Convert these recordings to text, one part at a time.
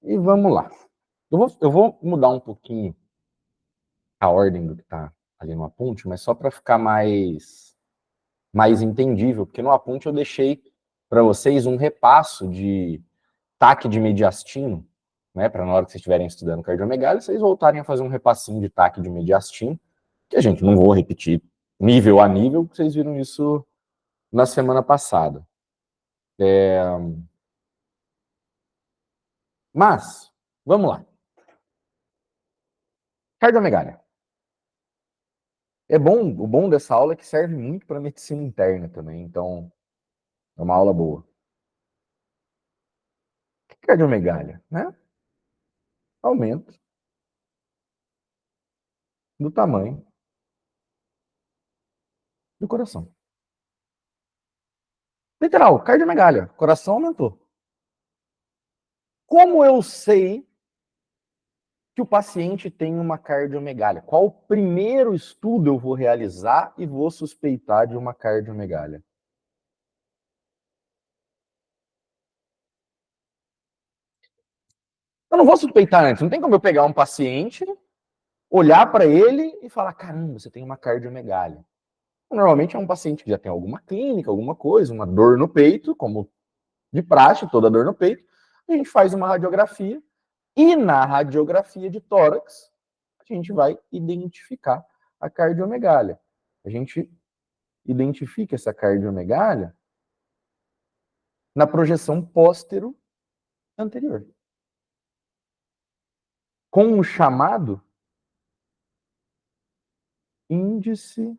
E vamos lá. Eu vou mudar um pouquinho a ordem do que está ali no apunte, mas só para ficar mais entendível, porque no apunte eu deixei para vocês um repasso de TAC de mediastino, né, para na hora que vocês estiverem estudando cardiomegalia, vocês voltarem a fazer um repassinho de TAC de mediastino, que a gente não vou repetir nível a nível, porque vocês viram isso na semana passada. Mas, vamos lá. Cardiomegalia. O bom dessa aula é que serve muito para medicina interna também, então é uma aula boa. Cardiomegalia, né? Aumento do tamanho do coração. Literal, cardiomegalia, coração aumentou. Como eu sei que o paciente tem uma cardiomegalia? Qual o primeiro estudo eu vou realizar e vou suspeitar de uma cardiomegalia? Eu não vou suspeitar antes, não tem como eu pegar um paciente, olhar para ele e falar, caramba, você tem uma cardiomegalia. Normalmente é um paciente que já tem alguma clínica, alguma coisa, uma dor no peito, como de praxe, toda dor no peito. A gente faz uma radiografia e na radiografia de tórax a gente vai identificar a cardiomegalia. A gente identifica essa cardiomegalia na projeção póstero anterior, com o chamado índice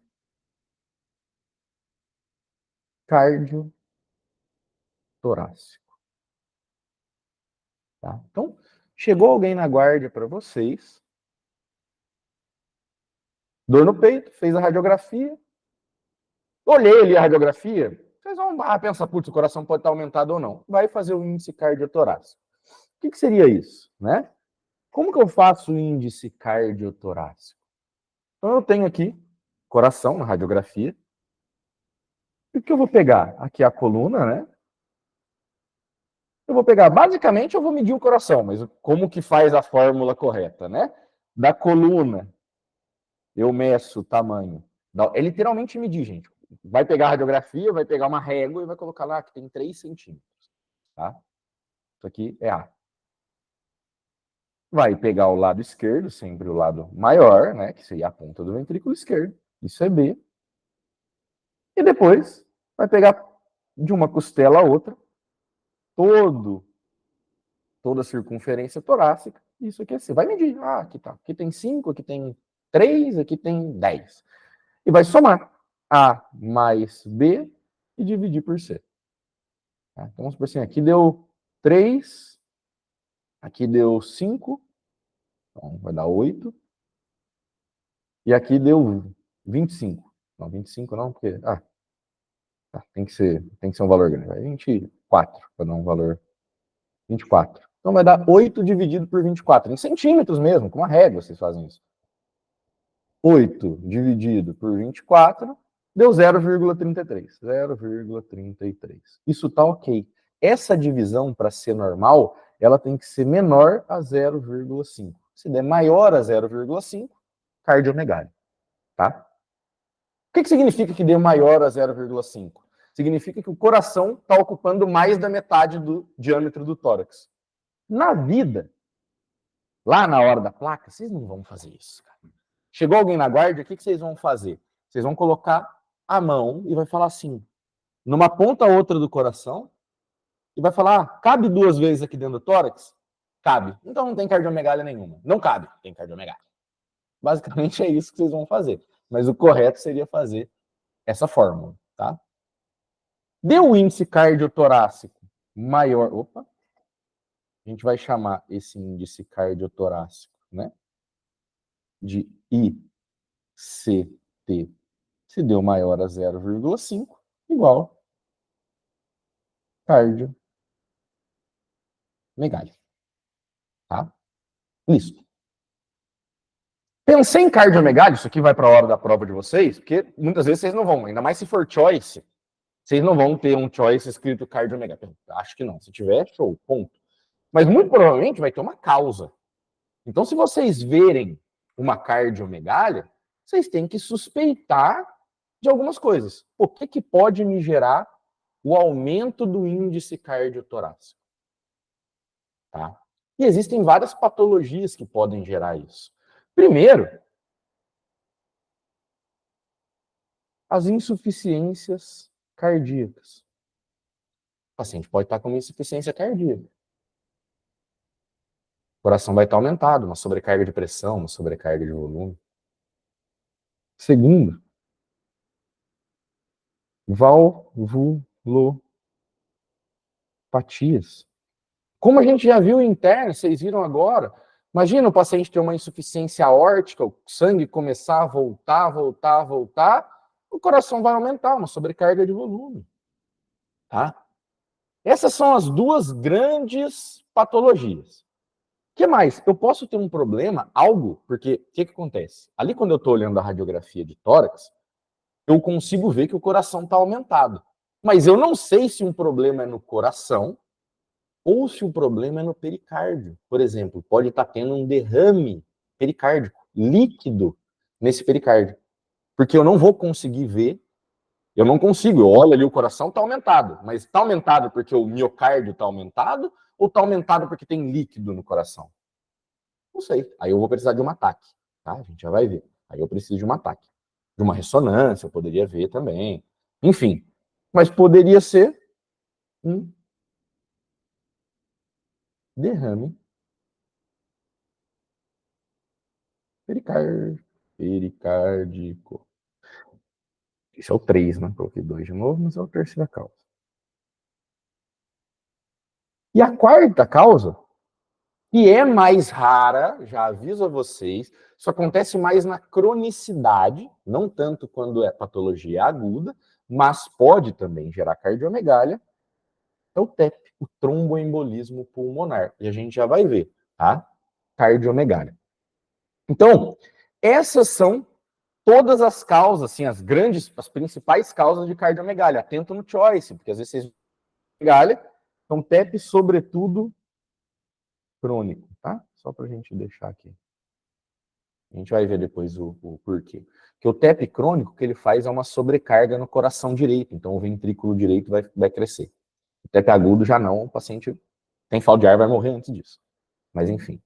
cardiotorácico. Tá? Então, chegou alguém na guarda para vocês, dor no peito, fez a radiografia, olhei ali a radiografia, vocês vão pensar, putz, o coração pode estar aumentado ou não. Vai fazer o índice cardiotorácico. O que seria isso, né? Como que eu faço o índice cardiotorácico? Então, eu tenho aqui coração na radiografia. E o que eu vou pegar? Aqui a coluna, né? Eu vou pegar, basicamente, eu vou medir o coração, mas como que faz a fórmula correta, né? Da coluna, eu meço o tamanho. É literalmente medir, gente. Vai pegar a radiografia, vai pegar uma régua e vai colocar lá que tem 3 centímetros. Tá? Isso aqui é A. Vai pegar o lado esquerdo, sempre o lado maior, né? Que seria a ponta do ventrículo esquerdo. Isso é B. E depois vai pegar de uma costela a outra toda a circunferência torácica. Isso aqui é C. Vai medir. Ah, aqui tá. Aqui tem 5, aqui tem 3, aqui tem 10. E vai somar A mais B e dividir por C. Tá? Então, vamos por assim, aqui deu 3, aqui deu 5, então vai dar 8, e aqui deu 25. Não, 25 não, porque... tem que ser um valor grande. Vai 24, para dar um valor 24. Então vai dar 8 dividido por 24, em centímetros mesmo, com uma régua vocês fazem isso. 8 dividido por 24 deu 0,33. 0,33. Isso tá ok. Essa divisão, para ser normal, ela tem que ser menor a 0,5. Se der maior a 0,5, cardiomegalia. Tá? O que significa que deu maior a 0,5? Significa que o coração está ocupando mais da metade do diâmetro do tórax. Na vida, lá na hora da placa, vocês não vão fazer isso, cara. Chegou alguém na guarda, o que vocês vão fazer? Vocês vão colocar a mão e vai falar assim, numa ponta ou outra do coração, e vai falar, cabe 2 vezes aqui dentro do tórax? Cabe. Então não tem cardiomegalia nenhuma. Não cabe, tem cardiomegalia. Basicamente é isso que vocês vão fazer. Mas o correto seria fazer essa fórmula, tá? Deu o índice cardiotorácico maior... Opa! A gente vai chamar esse índice cardiotorácico, né? De ICT. Se deu maior a 0,5, igual cardiomegalia. Tá? Isso. Pensei em cardiomegalia, isso aqui vai para a hora da prova de vocês, porque muitas vezes vocês não vão, ainda mais se for choice, vocês não vão ter um choice escrito cardiomegalia. Acho que não. Se tiver, show, ponto. Mas muito provavelmente vai ter uma causa. Então, se vocês verem uma cardiomegália, vocês têm que suspeitar de algumas coisas. O que pode me gerar o aumento do índice cardiotorácico? Tá? E existem várias patologias que podem gerar isso. Primeiro, as insuficiências cardíacas. O paciente pode estar com uma insuficiência cardíaca. O coração vai estar aumentado, uma sobrecarga de pressão, uma sobrecarga de volume. Segundo, valvulopatias. Como a gente já viu interno, vocês viram agora, imagina o paciente ter uma insuficiência aórtica, o sangue começar a voltar, o coração vai aumentar, uma sobrecarga de volume. Tá? Essas são as duas grandes patologias. O que mais? Eu posso ter um problema, porque o que acontece? Ali quando eu estou olhando a radiografia de tórax, eu consigo ver que o coração está aumentado. Mas eu não sei se um problema é no coração ou se o problema é no pericárdio. Por exemplo, pode estar tendo um derrame pericárdico, líquido nesse pericárdio. Porque eu não vou conseguir ver, eu não consigo, eu olho ali, o coração está aumentado, mas está aumentado porque o miocárdio está aumentado ou está aumentado porque tem líquido no coração? Não sei. Aí eu vou precisar de um ataque, tá? A gente já vai ver. Aí eu preciso de um ataque. De uma ressonância, eu poderia ver também. Enfim. Mas poderia ser um derrame pericárdico. Esse é o 3, né? Coloquei 2 de novo, mas é a terceira causa. E a quarta causa, que é mais rara, já aviso a vocês, isso acontece mais na cronicidade, não tanto quando é patologia aguda, mas pode também gerar cardiomegália, é o TEP, o tromboembolismo pulmonar. E a gente já vai ver, tá? Cardiomegália. Então, essas são todas as causas, assim, as principais causas de cardiomegália. Atento no choice, porque às vezes vocês megália, então TEP, sobretudo, crônico, tá? Só para a gente deixar aqui. A gente vai ver depois o porquê. Porque o TEP crônico, o que ele faz é uma sobrecarga no coração direito, então o ventrículo direito vai crescer. O TEP agudo já não, o paciente tem falta de ar, vai morrer antes disso. Mas enfim.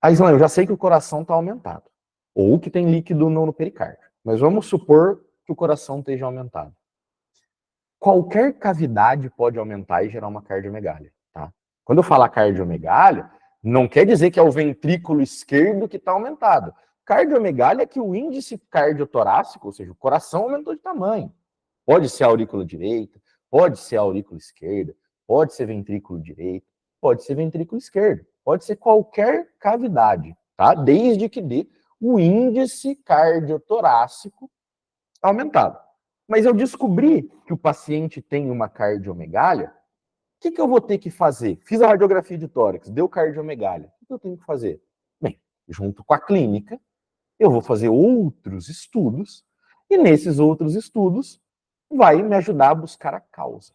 Ah, Islã, eu já sei que o coração está aumentado. Ou que tem líquido no pericárdio. Mas vamos supor que o coração esteja aumentado. Qualquer cavidade pode aumentar e gerar uma cardiomegália, tá? Quando eu falar cardiomegália, não quer dizer que é o ventrículo esquerdo que está aumentado. Cardiomegália é que o índice cardiotorácico, ou seja, o coração aumentou de tamanho. Pode ser a aurícula direita, pode ser a aurícula esquerda, pode ser ventrículo direito, pode ser ventrículo esquerdo, pode ser qualquer cavidade, tá? Desde que dê o índice cardiotorácico aumentado. Mas eu descobri que o paciente tem uma cardiomegália, o que eu vou ter que fazer? Fiz a radiografia de tórax, deu cardiomegália. O que eu tenho que fazer? Bem, junto com a clínica, eu vou fazer outros estudos, e nesses outros estudos vai me ajudar a buscar a causa.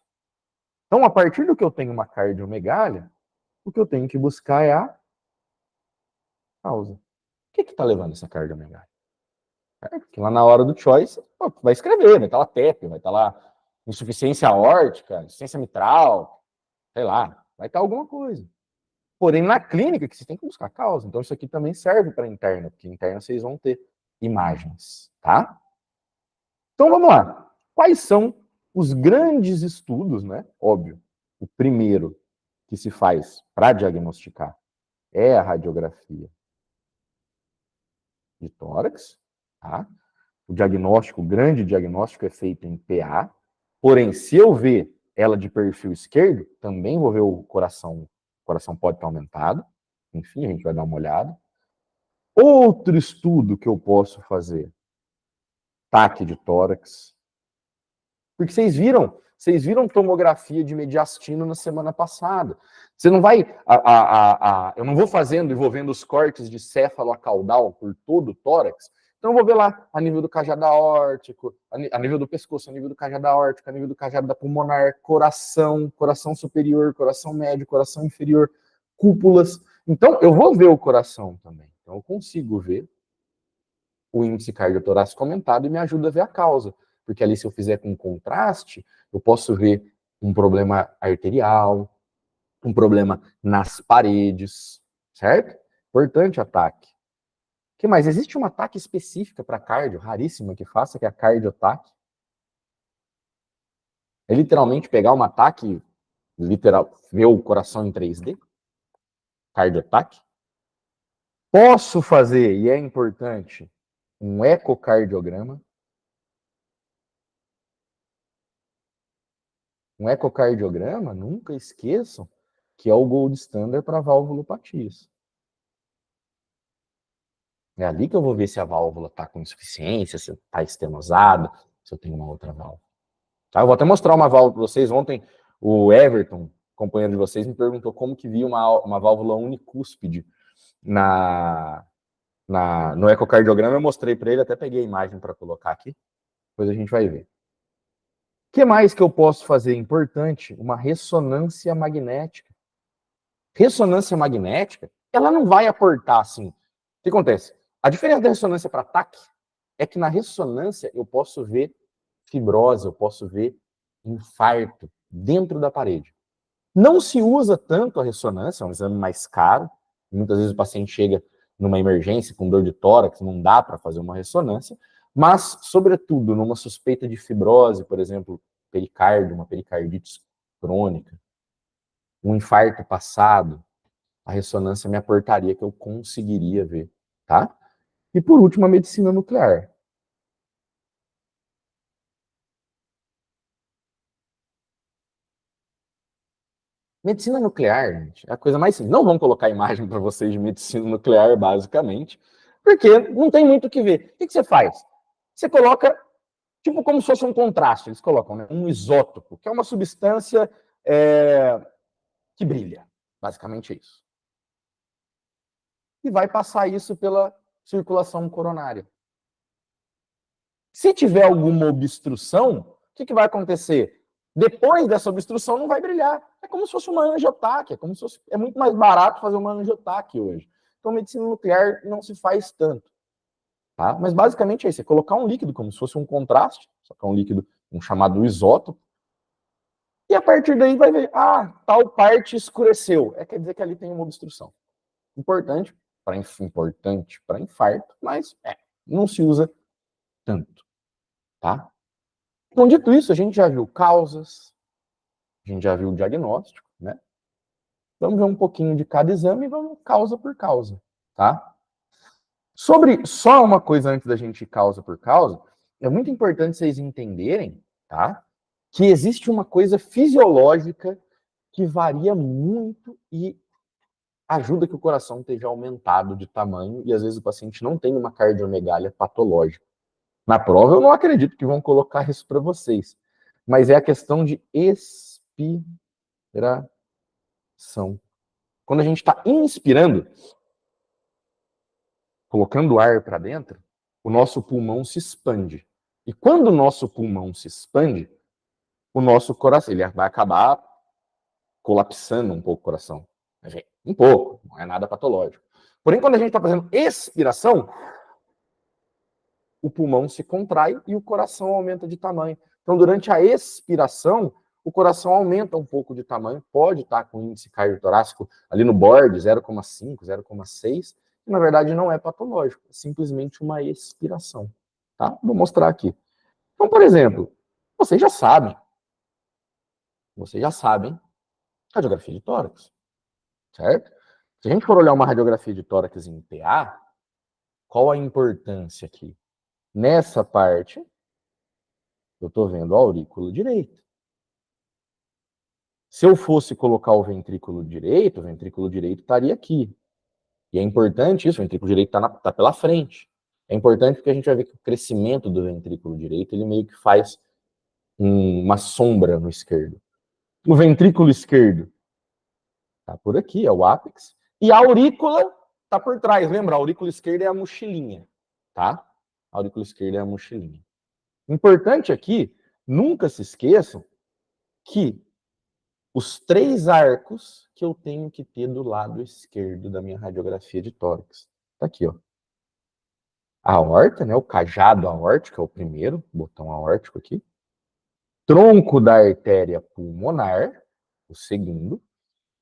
Então, a partir do que eu tenho uma cardiomegália, o que eu tenho que buscar é a causa. O que está levando essa cardiomegália? Porque lá na hora do choice, vai escrever, vai estar lá TEP, vai estar lá insuficiência aórtica, insuficiência mitral, sei lá, vai estar alguma coisa. Porém, na clínica, que você tem que buscar a causa. Então, isso aqui também serve para interna, porque interna vocês vão ter imagens, tá? Então, vamos lá. Quais são os grandes estudos, né? Óbvio, o primeiro que se faz para diagnosticar é a radiografia de tórax, tá? O diagnóstico, o grande diagnóstico é feito em PA, porém, se eu ver ela de perfil esquerdo, também vou ver o coração pode estar aumentado, enfim, a gente vai dar uma olhada. Outro estudo que eu posso fazer, TAC de tórax, porque vocês viram tomografia de mediastino na semana passada. Você não vai, eu não vou fazendo e vou vendo os cortes de céfalo caudal por todo o tórax, Então eu vou ver lá a nível do cajado aórtico, a nível do pescoço, a nível do cajado aórtico, a nível do cajado da pulmonar, coração, coração superior, coração médio, coração inferior, cúpulas. Então eu vou ver o coração também. Então eu consigo ver o índice cardiotorácico aumentado e me ajuda a ver a causa. Porque ali, se eu fizer com contraste, eu posso ver um problema arterial, um problema nas paredes, certo? Importante ataque. O que mais? Existe uma ataque específica para cardio, raríssima que faça, que é a cardiotaque. É literalmente pegar um ataque, literal, ver o coração em 3D, cardiotaque. Posso fazer, e é importante, um ecocardiograma. Um ecocardiograma, nunca esqueçam, que é o gold standard para valvulopatias. É ali que eu vou ver se a válvula está com insuficiência, se está estenosada, se eu tenho uma outra válvula. Tá? Eu vou até mostrar uma válvula para vocês. Ontem o Everton, companheiro de vocês, me perguntou como que via uma válvula unicúspide no ecocardiograma. Eu mostrei para ele, até peguei a imagem para colocar aqui. Depois a gente vai ver. O que mais que eu posso fazer importante? Uma ressonância magnética. Ressonância magnética, ela não vai aportar assim. O que acontece? A diferença da ressonância para ataque é que na ressonância eu posso ver fibrose, eu posso ver infarto dentro da parede. Não se usa tanto a ressonância, é um exame mais caro. Muitas vezes o paciente chega numa emergência com dor de tórax, não dá para fazer uma ressonância, mas, sobretudo, numa suspeita de fibrose, por exemplo, pericárdio, uma pericardite crônica, um infarto passado, a ressonância me aportaria que eu conseguiria ver, tá? E por último, a medicina nuclear. Medicina nuclear, gente, é a coisa mais simples. Não vamos colocar imagem para vocês de medicina nuclear, basicamente, porque não tem muito o que ver. O que você faz? Você coloca, tipo como se fosse um contraste, eles colocam, né? Um isótopo, que é uma substância que brilha. Basicamente é isso. E vai passar isso pela circulação coronária. Se tiver alguma obstrução, o que vai acontecer? Depois dessa obstrução não vai brilhar. É como se fosse uma angiotaque, é muito mais barato fazer uma angiotaque hoje. Então, medicina nuclear não se faz tanto. Tá? Mas basicamente é isso, é colocar um líquido como se fosse um contraste, só que é um líquido, um chamado isótopo, e a partir daí vai ver, tal parte escureceu. Quer dizer que ali tem uma obstrução. Importante para infarto, mas não se usa tanto. Tá? Então, dito isso, a gente já viu causas, a gente já viu o diagnóstico, né? Vamos ver um pouquinho de cada exame e vamos causa por causa, tá? Sobre só uma coisa antes da gente ir causa por causa, é muito importante vocês entenderem, tá? Que existe uma coisa fisiológica que varia muito e ajuda que o coração esteja aumentado de tamanho e às vezes o paciente não tem uma cardiomegalia patológica. Na prova eu não acredito que vão colocar isso para vocês, mas é a questão de expiração. Quando a gente está inspirando, colocando ar para dentro, o nosso pulmão se expande. E quando o nosso pulmão se expande, o nosso coração ele vai acabar colapsando um pouco o coração. Um pouco, não é nada patológico. Porém, quando a gente está fazendo expiração, o pulmão se contrai e o coração aumenta de tamanho. Então, durante a expiração, o coração aumenta um pouco de tamanho, pode estar com índice cardiotorácico ali no borde, 0,5, 0,6, que na verdade não é patológico, é simplesmente uma expiração. Tá? Vou mostrar aqui. Então, por exemplo, vocês já sabem radiografia de tórax, certo? Se a gente for olhar uma radiografia de tórax em PA, qual a importância aqui? Nessa parte, eu estou vendo a aurícula direita. Se eu fosse colocar o ventrículo direito estaria aqui. E é importante isso, o ventrículo direito está pela frente. É importante porque a gente vai ver que o crescimento do ventrículo direito, ele meio que faz uma sombra no esquerdo. O ventrículo esquerdo está por aqui, é o ápex. E a aurícula está por trás. Lembra, a aurícula esquerda é a mochilinha, tá? A aurícula esquerda é a mochilinha. Importante aqui, nunca se esqueçam que os 3 arcos que eu tenho que ter do lado esquerdo da minha radiografia de tórax. Tá aqui, ó. A aorta, né, o cajado aórtico é o primeiro, botão aórtico aqui. Tronco da artéria pulmonar, o segundo.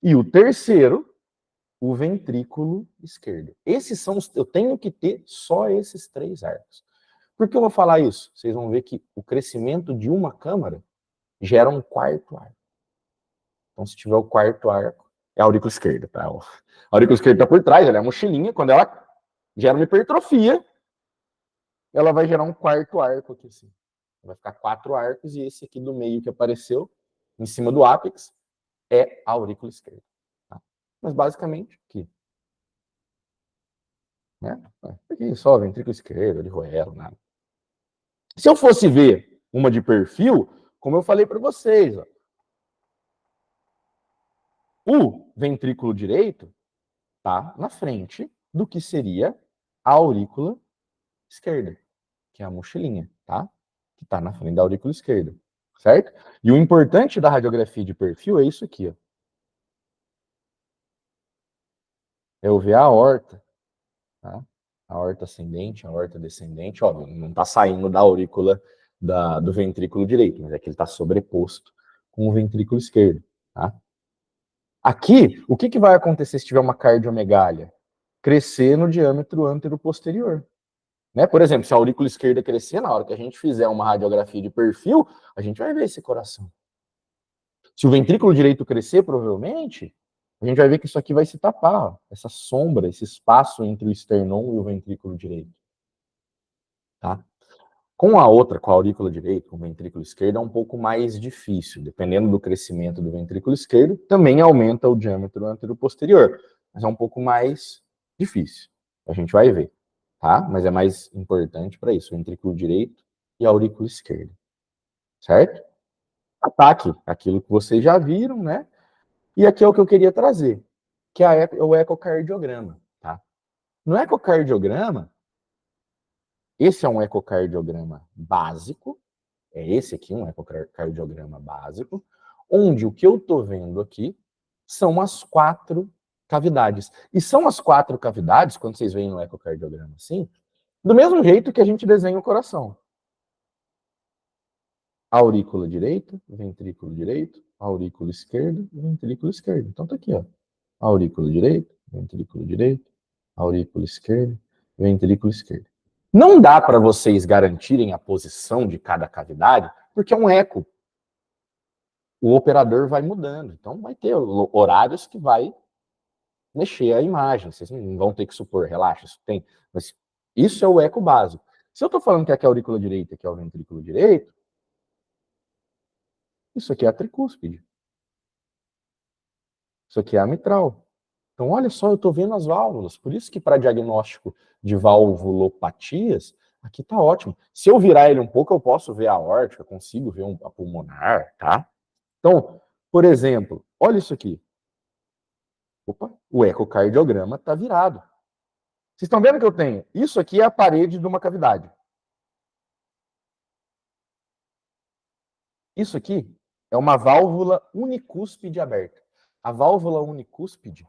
E o terceiro, o ventrículo esquerdo. Esses são os, eu tenho que ter só esses 3 arcos. Por que eu vou falar isso? Vocês vão ver que o crescimento de uma câmara gera um 4º arco. Então, se tiver o 4º arco, é a aurícula esquerda, tá? A aurícula esquerda está por trás, ela é a mochilinha. Quando ela gera uma hipertrofia, ela vai gerar um 4º arco aqui, assim. Vai ficar 4 arcos, e esse aqui do meio que apareceu, em cima do ápex, é a aurícula esquerda. Tá? Mas, basicamente, aqui. Né? Aqui só ventrículo esquerdo, de roelo, nada. Se eu fosse ver uma de perfil, como eu falei para vocês, ó, o ventrículo direito está na frente do que seria a aurícula esquerda, que é a mochilinha, tá? Que está na frente da aurícula esquerda, certo? E o importante da radiografia de perfil é isso aqui, ó. É eu ver a aorta, tá? A aorta ascendente, a aorta descendente, ó, não está saindo da aurícula do ventrículo direito, mas é que ele está sobreposto com o ventrículo esquerdo, tá? Aqui, o que vai acontecer se tiver uma cardiomegália? Crescer no diâmetro antero-posterior. Né? Por exemplo, se a aurícula esquerda crescer, na hora que a gente fizer uma radiografia de perfil, a gente vai ver esse coração. Se o ventrículo direito crescer, provavelmente, a gente vai ver que isso aqui vai se tapar, ó, essa sombra, esse espaço entre o esternão e o ventrículo direito. Tá? Com a outra, com a aurícula direita, com o ventrículo esquerdo, é um pouco mais difícil. Dependendo do crescimento do ventrículo esquerdo, também aumenta o diâmetro antero-posterior. Mas é um pouco mais difícil. A gente vai ver, tá? Mas é mais importante para isso, o ventrículo direito e a aurícula esquerda. Certo? Ataque, aquilo que vocês já viram, né? E aqui é o que eu queria trazer, que é o ecocardiograma, tá? No ecocardiograma, esse é um ecocardiograma básico, é esse aqui, um ecocardiograma básico, onde o que eu estou vendo aqui são as 4 cavidades. E são as 4 cavidades, quando vocês veem no ecocardiograma assim, do mesmo jeito que a gente desenha o coração. Aurícula direita, ventrículo direito, aurícula esquerda, ventrículo esquerdo. Então tá aqui, ó. Aurícula direita, ventrículo direito, aurícula esquerda, ventrículo esquerdo. Não dá para vocês garantirem a posição de cada cavidade, porque é um eco. O operador vai mudando. Então vai ter horários que vai mexer a imagem. Vocês não vão ter que supor, relaxa, isso tem. Mas isso é o eco básico. Se eu estou falando que aqui é a aurícula direita, que é o ventrículo direito, isso aqui é a tricúspide. Isso aqui é a mitral. Então, olha só, eu estou vendo as válvulas. Por isso que para diagnóstico de valvulopatias, aqui está ótimo. Se eu virar ele um pouco, eu posso ver a aórtica, consigo ver a pulmonar, tá? Então, por exemplo, olha isso aqui. Opa, o ecocardiograma está virado. Vocês estão vendo que eu tenho? Isso aqui é a parede de uma cavidade. Isso aqui é uma válvula unicúspide aberta. A válvula unicúspide,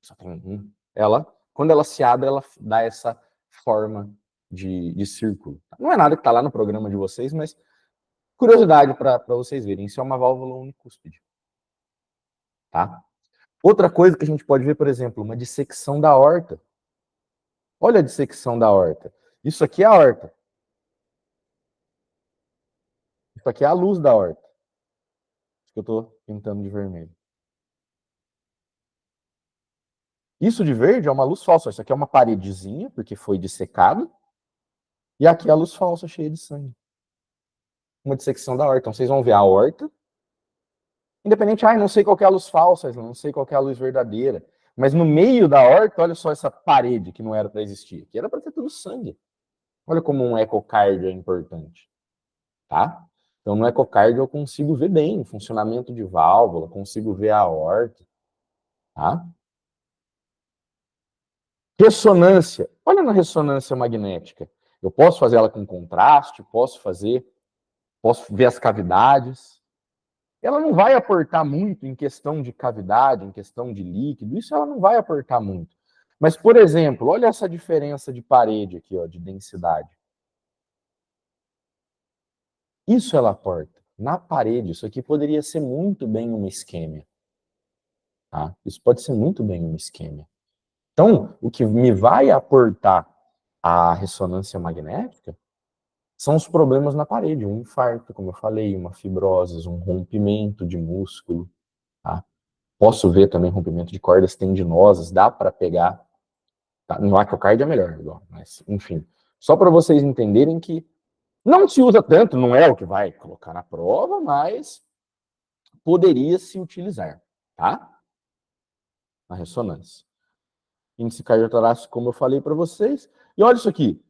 só tem um, ela, quando ela se abre, ela dá essa forma de círculo. Não é nada que está lá no programa de vocês, mas curiosidade para vocês verem. Isso é uma válvula unicúspide. Tá? Outra coisa que a gente pode ver, por exemplo, uma dissecção da aorta. Olha a dissecção da aorta. Isso aqui é a aorta. Isso aqui é a luz da aorta. Isso que eu estou pintando de vermelho. Isso de verde é uma luz falsa. Isso aqui é uma paredezinha, porque foi dissecado. E aqui é a luz falsa, cheia de sangue. Uma dissecção da aorta. Então, vocês vão ver a aorta. Independente, não sei qual é a luz falsa, não sei qual é a luz verdadeira. Mas no meio da aorta, olha só essa parede que não era para existir. Que era para ter tudo sangue. Olha como um ecocardio é importante. Tá? Então, no ecocardio eu consigo ver bem o funcionamento de válvula, consigo ver a aorta. Tá? Ressonância. Olha na ressonância magnética. Eu posso fazer ela com contraste, posso ver as cavidades. Ela não vai aportar muito em questão de cavidade, em questão de líquido, isso ela não vai aportar muito. Mas, por exemplo, olha essa diferença de parede aqui, ó, de densidade. Isso ela aporta. Na parede, isso aqui poderia ser muito bem uma isquêmia. Tá? Isso pode ser muito bem uma isquêmia. Então, o que me vai aportar a ressonância magnética são os problemas na parede, um infarto, como eu falei, uma fibrose, um rompimento de músculo. Tá? Posso ver também rompimento de cordas tendinosas, dá para pegar. Tá? No acrocardia é melhor, mas enfim. Só para vocês entenderem que não se usa tanto, não é o que vai colocar na prova, mas poderia se utilizar, tá? Na ressonância. Índice cardiotorácico, como eu falei para vocês. E olha isso aqui.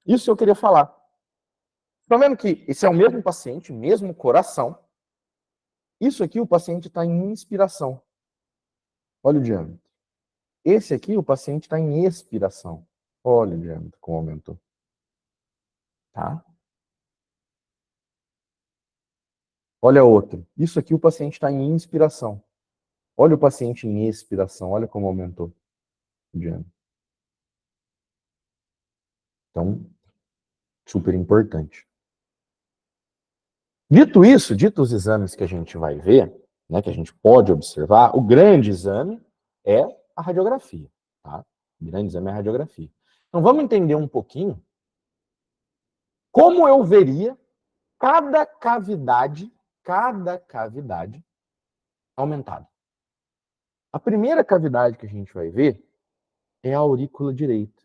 Isso eu queria falar. Estão vendo que esse é o mesmo paciente, mesmo coração. Isso aqui o paciente está em inspiração. Olha o diâmetro. Esse aqui o paciente está em expiração. Olha o diâmetro como aumentou. Tá? Olha outro. Isso aqui o paciente está em inspiração. Olha o paciente em expiração. Olha como aumentou o diâmetro. Então, super importante. Dito isso, dito os exames que a gente vai ver, né, que a gente pode observar, o grande exame é a radiografia. Tá? O grande exame é a radiografia. Então, vamos entender um pouquinho como eu veria cada cavidade aumentada. A primeira cavidade que a gente vai ver é a aurícula direita.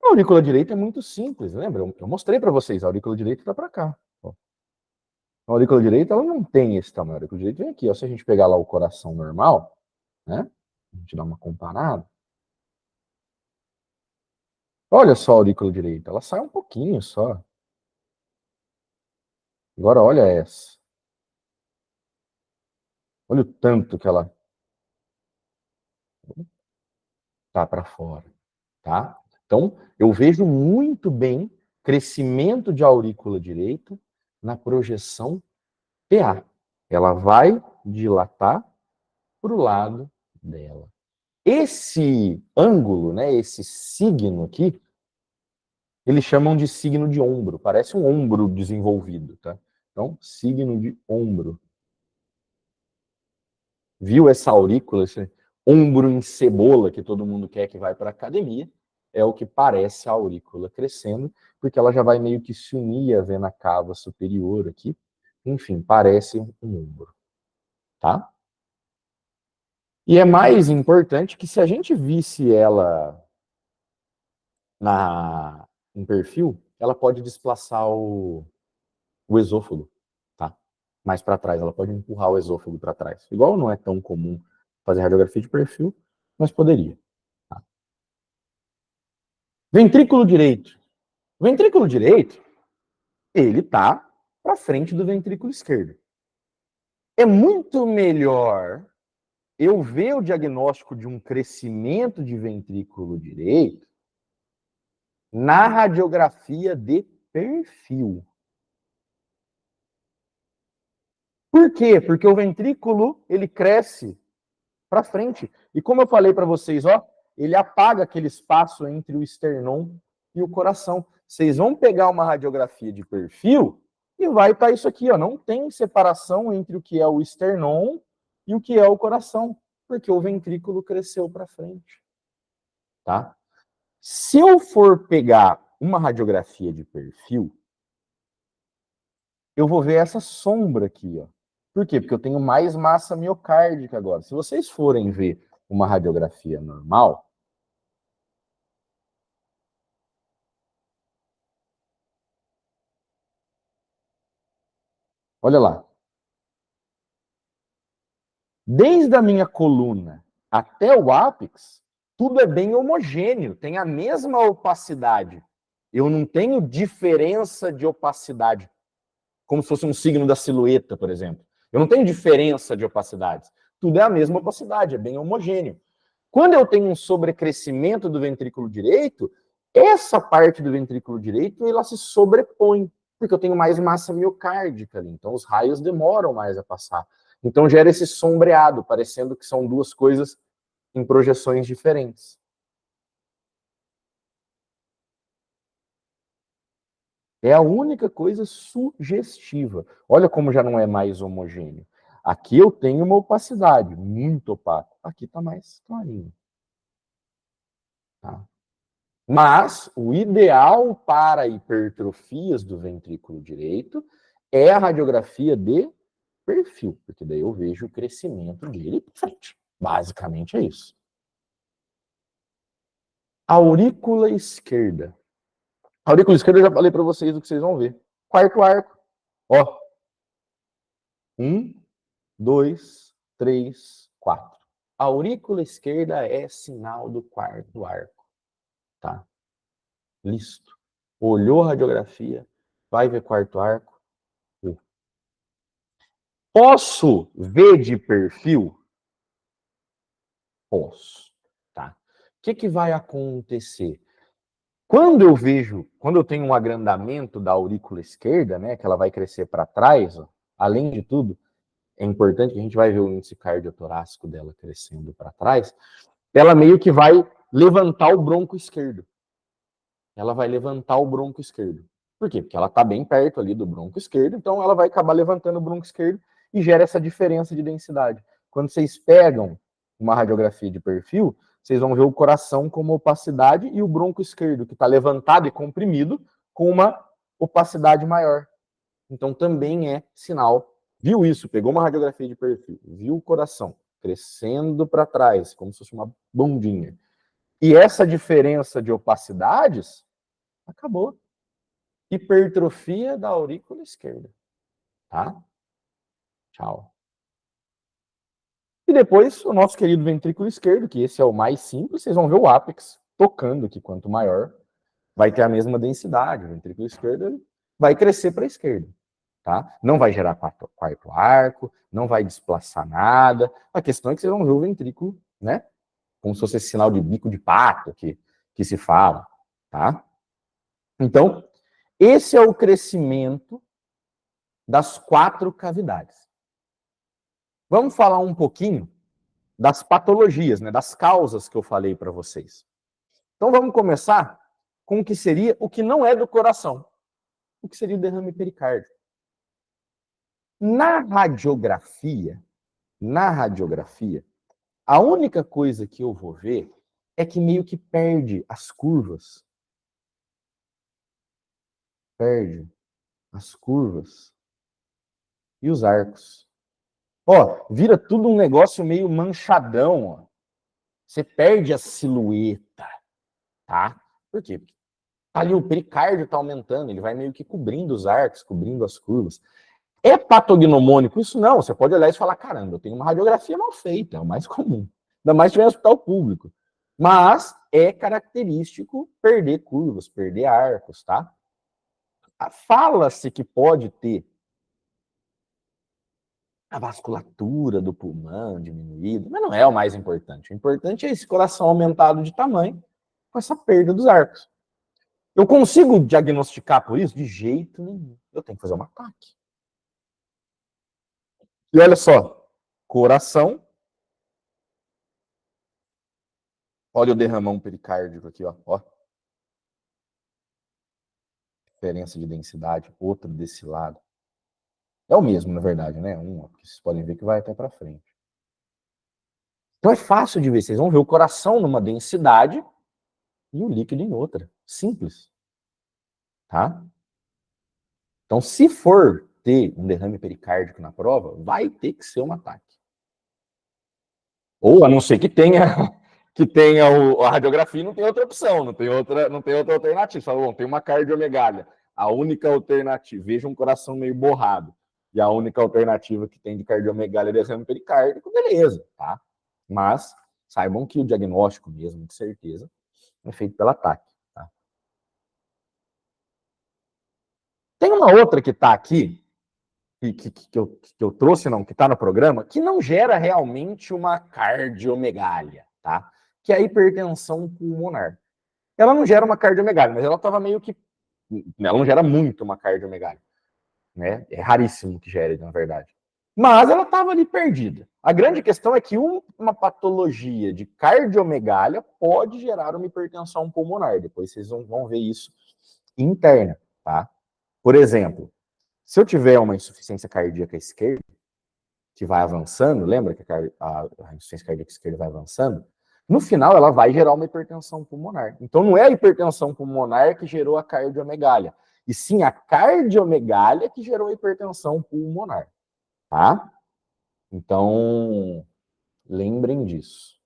A aurícula direita é muito simples, lembra? Eu mostrei para vocês, a aurícula direita está para cá. Ó. A aurícula direita ela não tem esse tamanho. A aurícula direita vem aqui. Ó. Se a gente pegar lá o coração normal, né? A gente dá uma comparada. Olha só a aurícula direita, ela sai um pouquinho só. Agora olha essa. Olha o tanto que ela tá para fora, tá? Então, eu vejo muito bem crescimento de aurícula direita na projeção PA. Ela vai dilatar para o lado dela. Esse ângulo, né, esse signo aqui, eles chamam de signo de ombro. Parece um ombro desenvolvido, tá? Então, signo de ombro. Viu essa aurícula, esse ombro em cebola que todo mundo quer que vai para a academia? É o que parece a aurícula crescendo, porque ela já vai meio que se unir à vena cava superior aqui. Enfim, parece um ombro, tá? E é mais importante que se a gente visse ela em perfil, ela pode desplaçar o esôfago, tá? Mais para trás, ela pode empurrar o esôfago para trás. Igual não é tão comum fazer radiografia de perfil, mas poderia. Tá? Ventrículo direito. O ventrículo direito, ele tá para frente do ventrículo esquerdo. É muito melhor eu ver o diagnóstico de um crescimento de ventrículo direito na radiografia de perfil. Por quê? Porque o ventrículo, ele cresce para frente. E como eu falei para vocês, ó, ele apaga aquele espaço entre o esternon e o coração. Vocês vão pegar uma radiografia de perfil e vai estar isso aqui, ó, não tem separação entre o que é o esternon e o que é o coração, porque o ventrículo cresceu para frente. Tá? Se eu for pegar uma radiografia de perfil, eu vou ver essa sombra aqui, ó. Por quê? Porque eu tenho mais massa miocárdica agora. Se vocês forem ver uma radiografia normal, olha lá. Desde a minha coluna até o ápice, tudo é bem homogêneo, tem a mesma opacidade. Eu não tenho diferença de opacidade, como se fosse um signo da silhueta, por exemplo. Eu não tenho diferença de opacidades. Tudo é a mesma opacidade, é bem homogêneo. Quando eu tenho um sobrecrescimento do ventrículo direito, Essa parte do ventrículo direito, ela se sobrepõe, porque eu tenho mais massa miocárdica ali, então os raios demoram mais a passar. Então gera esse sombreado, parecendo que são duas coisas em projeções diferentes. É a única coisa sugestiva. Olha como já não é mais homogêneo. Aqui eu tenho uma opacidade, muito opaco. Aqui está mais clarinho. Tá? Mas o ideal para hipertrofias do ventrículo direito é a radiografia de perfil, porque daí eu vejo o crescimento dele para frente. Basicamente é isso. Aurícula esquerda. A aurícula esquerda eu já falei para vocês o que vocês vão ver. Quarto arco. Ó. 1, 2, 3, 4. A aurícula esquerda é sinal do quarto arco. Tá? Listo. Olhou a radiografia, vai ver quarto arco. Posso ver de perfil? Posso. Tá? O que vai acontecer? Quando eu tenho um agrandamento da aurícula esquerda, né, que ela vai crescer para trás, ó, além de tudo, é importante que a gente vai ver o índice cardiotorácico dela crescendo para trás, ela meio que vai levantar o bronco esquerdo. Ela vai levantar o bronco esquerdo. Por quê? Porque ela está bem perto ali do bronco esquerdo, então ela vai acabar levantando o bronco esquerdo e gera essa diferença de densidade. Quando vocês pegam uma radiografia de perfil, vocês vão ver o coração com uma opacidade e o bronco esquerdo, que está levantado e comprimido, com uma opacidade maior. Então também é sinal. Viu isso? Pegou uma radiografia de perfil, viu o coração crescendo para trás, como se fosse uma bundinha. E essa diferença de opacidades, acabou. Hipertrofia da aurícula esquerda. Tá? Tchau. E depois, o nosso querido ventrículo esquerdo, que esse é o mais simples, vocês vão ver o ápex tocando, que quanto maior, vai ter a mesma densidade. O ventrículo esquerdo vai crescer para a esquerda. Tá? Não vai gerar quarto arco, não vai desplaçar nada. A questão é que vocês vão ver o ventrículo, né? Como se fosse esse sinal de bico de pato que se fala. Tá? Então, esse é o crescimento das 4 cavidades. Vamos falar um pouquinho das patologias, né, das causas que eu falei para vocês. Então vamos começar com o que seria o que não é do coração, o que seria o derrame pericárdico. Na radiografia, a única coisa que eu vou ver é que meio que perde as curvas. Perde as curvas e os arcos. Ó, vira tudo um negócio meio manchadão, ó. Você perde a silhueta, tá? Por quê? Porque ali o pericárdio está aumentando, ele vai meio que cobrindo os arcos, cobrindo as curvas. É patognomônico isso? Não. Você pode olhar e falar, caramba, eu tenho uma radiografia mal feita, é o mais comum. Ainda mais se tiver em hospital público. Mas é característico perder curvas, perder arcos, tá? Fala-se que pode ter a vasculatura do pulmão diminuída, mas não é o mais importante. O importante é esse coração aumentado de tamanho com essa perda dos arcos. Eu consigo diagnosticar por isso? De jeito nenhum. Eu tenho que fazer um ataque. E olha só, coração. Olha o derramão pericárdico aqui, ó. Diferença de densidade, outro desse lado. É o mesmo, na verdade, né? Porque vocês podem ver que vai até para frente. Então é fácil de ver. Vocês vão ver o coração numa densidade e o líquido em outra. Simples. Tá? Então, se for ter um derrame pericárdico na prova, vai ter que ser um ataque. Ou a não ser que tenha a radiografia, não tem outra opção, não tem outra alternativa. Fala, bom, tem uma cardiomegalia. A única alternativa, veja um coração meio borrado. E a única alternativa que tem de cardiomegalia é derrame pericárdico, beleza, tá? Mas saibam que o diagnóstico mesmo, de certeza, é feito pelo ataque. Tá? Tem uma outra que está aqui, que eu trouxe, não, que está no programa, que não gera realmente uma cardiomegalia, tá? Que é a hipertensão pulmonar. ela não gera uma cardiomegalia, mas ela estava meio que... Ela não gera muito uma cardiomegalia, né? É raríssimo que gere, na verdade. Mas ela estava ali perdida. A grande questão é que uma patologia de cardiomegalia pode gerar uma hipertensão pulmonar. Depois vocês vão ver isso interna, tá? Por exemplo, se eu tiver uma insuficiência cardíaca esquerda, que vai avançando, lembra que a insuficiência cardíaca esquerda vai avançando? No final, ela vai gerar uma hipertensão pulmonar. Então, não é a hipertensão pulmonar que gerou a cardiomegalia, e sim a cardiomegalia que gerou a hipertensão pulmonar, tá? Então, lembrem disso.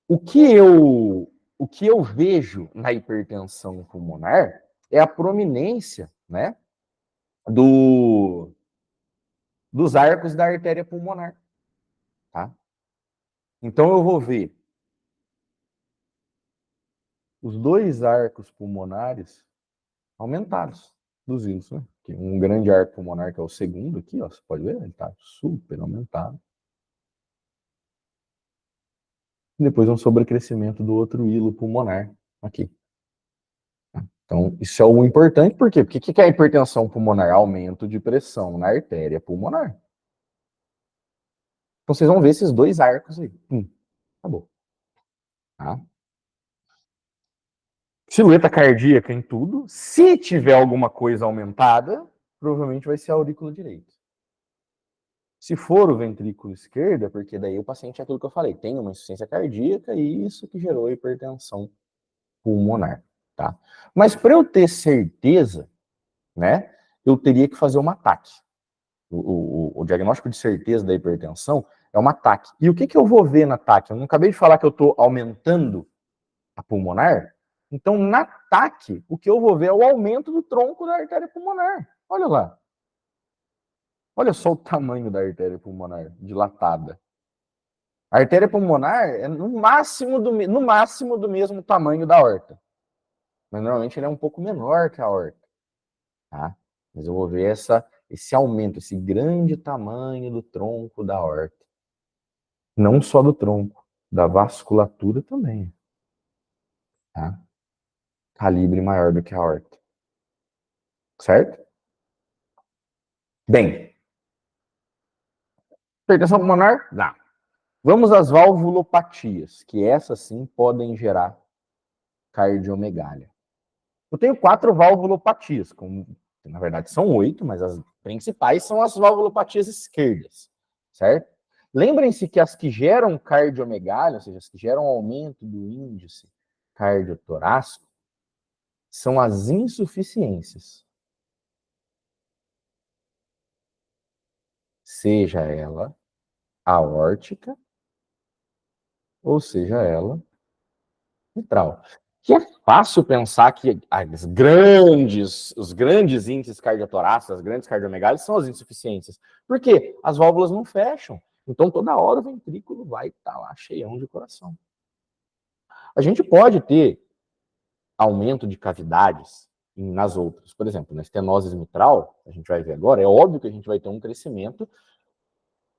O que eu vejo na hipertensão pulmonar é a prominência, né, dos arcos da artéria pulmonar, tá? Então, eu vou ver os dois arcos pulmonares aumentados dos íons, né? Um grande arco pulmonar, que é o segundo aqui, ó, você pode ver, ele está super aumentado. E depois um sobrecrescimento do outro hilo pulmonar aqui. Então, isso é o importante, por quê? Porque o que é a hipertensão pulmonar? Aumento de pressão na artéria pulmonar. Então, vocês vão ver esses dois arcos aí. Acabou. Tá? Silhueta cardíaca em tudo. Se tiver alguma coisa aumentada, provavelmente vai ser a aurícula direita. Se for o ventrículo esquerdo, é porque daí o paciente é aquilo que eu falei, tem uma insuficiência cardíaca e isso que gerou hipertensão pulmonar, tá? Mas para eu ter certeza, né, eu teria que fazer um ataque. O diagnóstico de certeza da hipertensão é um ataque. E o que eu vou ver no ataque? Eu não acabei de falar que eu estou aumentando a pulmonar? Então, no ataque, o que eu vou ver é o aumento do tronco da artéria pulmonar. Olha lá. Olha só o tamanho da artéria pulmonar dilatada. A artéria pulmonar é no máximo do mesmo tamanho da aorta. Mas normalmente ele é um pouco menor que a aorta. Tá? Mas eu vou ver esse aumento, esse grande tamanho do tronco da aorta. Não só do tronco, da vasculatura também. Tá? Calibre maior do que a aorta. Certo? Bem, hipertensão pulmonar? Não. Vamos às valvulopatias, que essas sim podem gerar cardiomegalia. Eu tenho 4 valvulopatias, na verdade são 8, mas as principais são as valvulopatias esquerdas, certo? Lembrem-se que as que geram cardiomegalia, ou seja, as que geram aumento do índice cardiotorácico, são as insuficiências. Seja ela aórtica, ou seja ela mitral. Que é fácil pensar que os grandes índices cardiotorácicos, as grandes cardiomegalias são as insuficiências. Por quê? As válvulas não fecham. Então, toda hora o ventrículo vai estar lá cheião de coração. A gente pode ter aumento de cavidades nas outras. Por exemplo, na estenose mitral, a gente vai ver agora, é óbvio que a gente vai ter um crescimento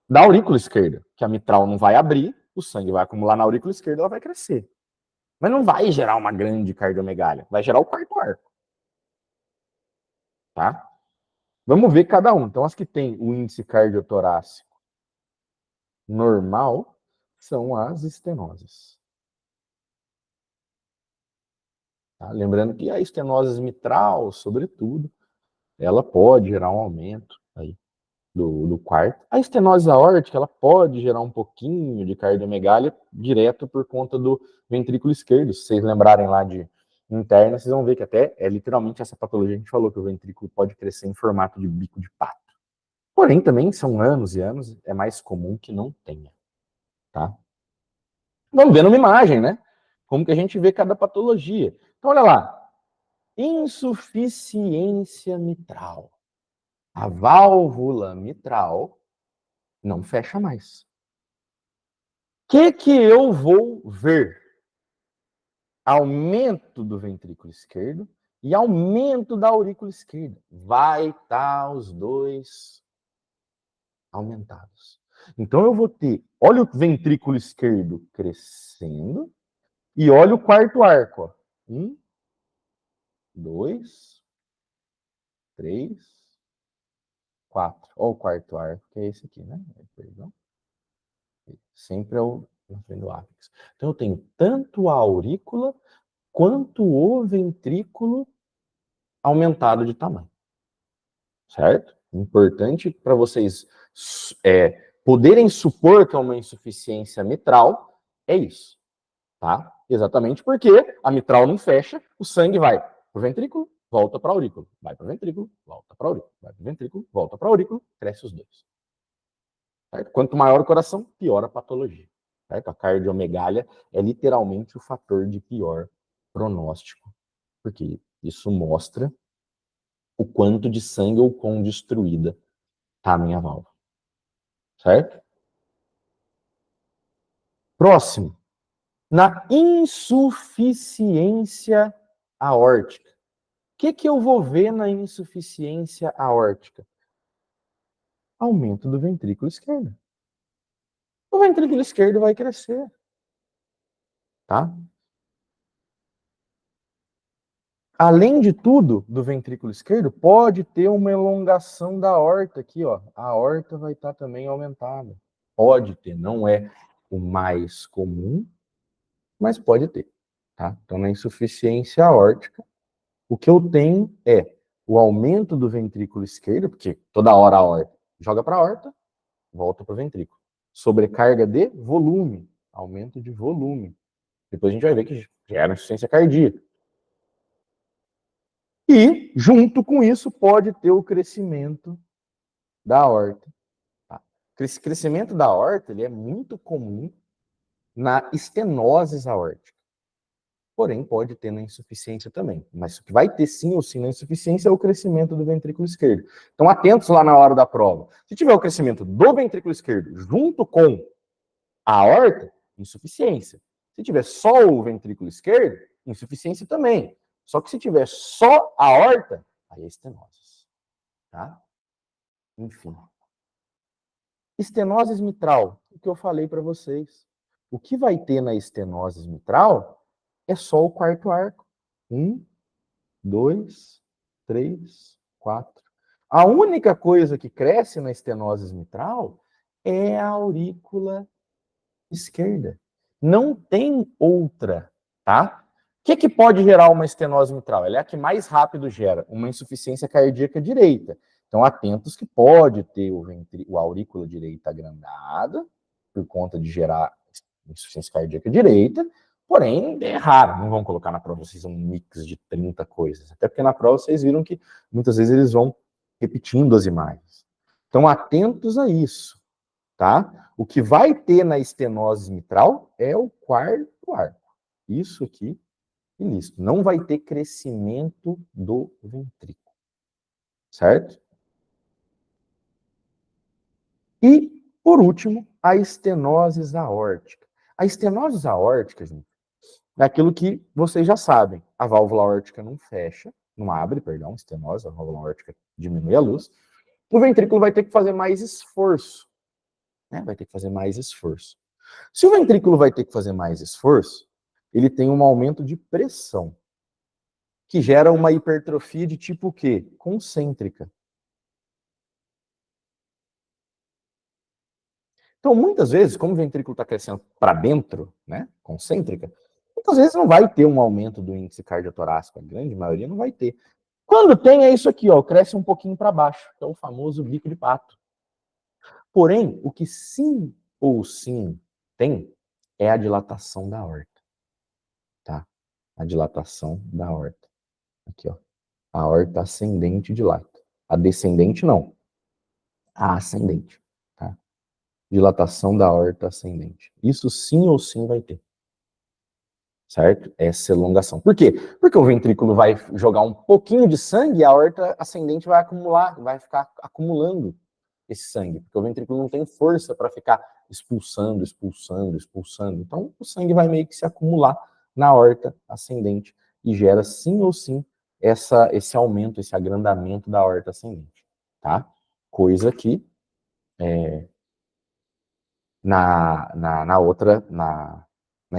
da aurícula esquerda, que a mitral não vai abrir, o sangue vai acumular na aurícula esquerda, ela vai crescer. Mas não vai gerar uma grande cardiomegalia, vai gerar o quarto arco. Tá? Vamos ver cada um. Então, as que têm o índice cardiotorácico normal são as estenoses. Tá? Lembrando que a estenose mitral, sobretudo, ela pode gerar um aumento aí do quarto. A estenose aórtica, ela pode gerar um pouquinho de cardiomegalia direto por conta do ventrículo esquerdo. Se vocês lembrarem lá de interna, vocês vão ver que até é literalmente essa patologia. A gente falou que o ventrículo pode crescer em formato de bico de pato. Porém, também são anos e anos, é mais comum que não tenha. Tá? Vamos ver numa imagem, né? Como que a gente vê cada patologia. Então, olha lá. Insuficiência mitral. A válvula mitral não fecha mais. O que eu vou ver? Aumento do ventrículo esquerdo e aumento da aurícula esquerda. Vai estar os dois aumentados. Então eu vou ter, olha o ventrículo esquerdo crescendo e olha o quarto arco, ó. 1, 2, 3, 4. Olha o quarto arco, que é esse aqui, né? Perdão. Sempre é o na frente do ápex. Então, eu tenho tanto a aurícula quanto o ventrículo aumentado de tamanho. Certo? Importante para vocês poderem supor que é uma insuficiência mitral, é isso. Tá? Exatamente porque a mitral não fecha, o sangue vai para o ventrículo, volta para a aurícula. Vai para o ventrículo, volta para a aurícula. Vai para o ventrículo, volta para a aurícula, cresce os dois. Certo? Quanto maior o coração, pior a patologia. Certo? A cardiomegalia é literalmente o fator de pior pronóstico, porque isso mostra o quanto de sangue ou quão destruída está a minha válvula. Certo? Próximo. Na insuficiência aórtica. O que eu vou ver na insuficiência aórtica? Aumento do ventrículo esquerdo. O ventrículo esquerdo vai crescer. Tá? Além de tudo, do ventrículo esquerdo, pode ter uma elongação da aorta aqui, ó. A aorta vai estar também aumentada. Pode ter, não é o mais comum, mas pode ter. Tá? Então, na insuficiência aórtica, o que eu tenho é o aumento do ventrículo esquerdo, porque toda hora a aorta joga para a aorta, volta para o ventrículo. Sobrecarga de volume, aumento de volume. Depois a gente vai ver que gera insuficiência cardíaca. E, junto com isso, pode ter o crescimento da aorta. Tá? Esse crescimento da aorta ele é muito comum na estenose aórtica. Porém, pode ter na insuficiência também. Mas o que vai ter sim ou sim na insuficiência é o crescimento do ventrículo esquerdo. Então, atentos lá na hora da prova. Se tiver o crescimento do ventrículo esquerdo junto com a aorta, insuficiência. Se tiver só o ventrículo esquerdo, insuficiência também. Só que se tiver só a aorta, aí é estenose. Tá? Enfim. Estenose mitral, o que eu falei para vocês. O que vai ter na estenose mitral é só o quarto arco. 1, 2, 3, 4. A única coisa que cresce na estenose mitral é a aurícula esquerda. Não tem outra, tá? O que pode gerar uma estenose mitral? Ela é a que mais rápido gera uma insuficiência cardíaca direita. Então, atentos que pode ter o aurícula direita agrandada, por conta de gerar insuficiência cardíaca direita, porém, é raro. Não vão colocar na prova vocês um mix de 30 coisas. Até porque na prova vocês viram que muitas vezes eles vão repetindo as imagens. Então, atentos a isso, tá? O que vai ter na estenose mitral é o quarto arco. Isso aqui e listo. Não vai ter crescimento do ventrículo. Certo? E, por último, a estenose aórtica. A estenose aórtica, gente, é aquilo que vocês já sabem. A válvula aórtica não fecha, não abre, perdão, estenose, a válvula aórtica diminui a luz. O ventrículo vai ter que fazer mais esforço. Né? Vai ter que fazer mais esforço. Se o ventrículo vai ter que fazer mais esforço, ele tem um aumento de pressão, que gera uma hipertrofia de tipo o quê? Concêntrica. Então, muitas vezes, como o ventrículo está crescendo para dentro, né, concêntrica, muitas vezes não vai ter um aumento do índice cardiotorácico, a grande maioria não vai ter. Quando tem, é isso aqui, ó, cresce um pouquinho para baixo, que é o famoso bico de pato. Porém, o que sim ou sim tem é a dilatação da aorta, tá? A dilatação da aorta. Aqui, ó. A aorta ascendente dilata. A descendente não. A ascendente, tá? Dilatação da aorta ascendente. Isso sim ou sim vai ter. Certo? Essa elongação. Por quê? Porque o ventrículo vai jogar um pouquinho de sangue e a aorta ascendente vai acumular, vai ficar acumulando esse sangue, porque o ventrículo não tem força para ficar expulsando, expulsando, expulsando. Então, o sangue vai meio que se acumular na aorta ascendente e gera sim ou sim esse aumento, esse agrandamento da aorta ascendente, tá? Coisa que na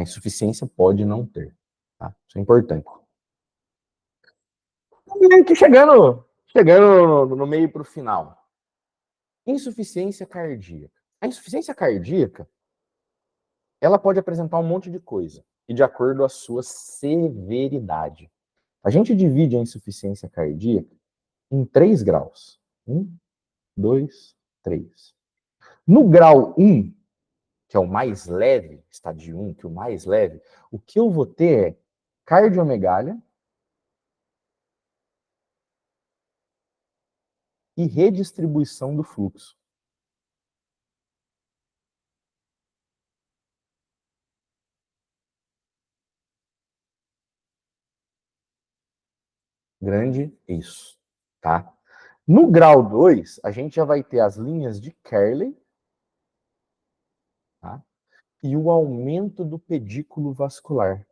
insuficiência pode não ter, tá? Isso é importante. E chegando no meio para o final. Insuficiência cardíaca. A insuficiência cardíaca, ela pode apresentar um monte de coisa, e de acordo com a sua severidade. A gente divide a insuficiência cardíaca em 3 graus. 1, 2, 3. No grau 1, que é o mais leve, estágio 1, que é o mais leve, o que eu vou ter é cardiomegália e redistribuição do fluxo. Grande, isso, tá? No grau 2, a gente já vai ter as linhas de Kerley, tá? E o aumento do pedículo vascular.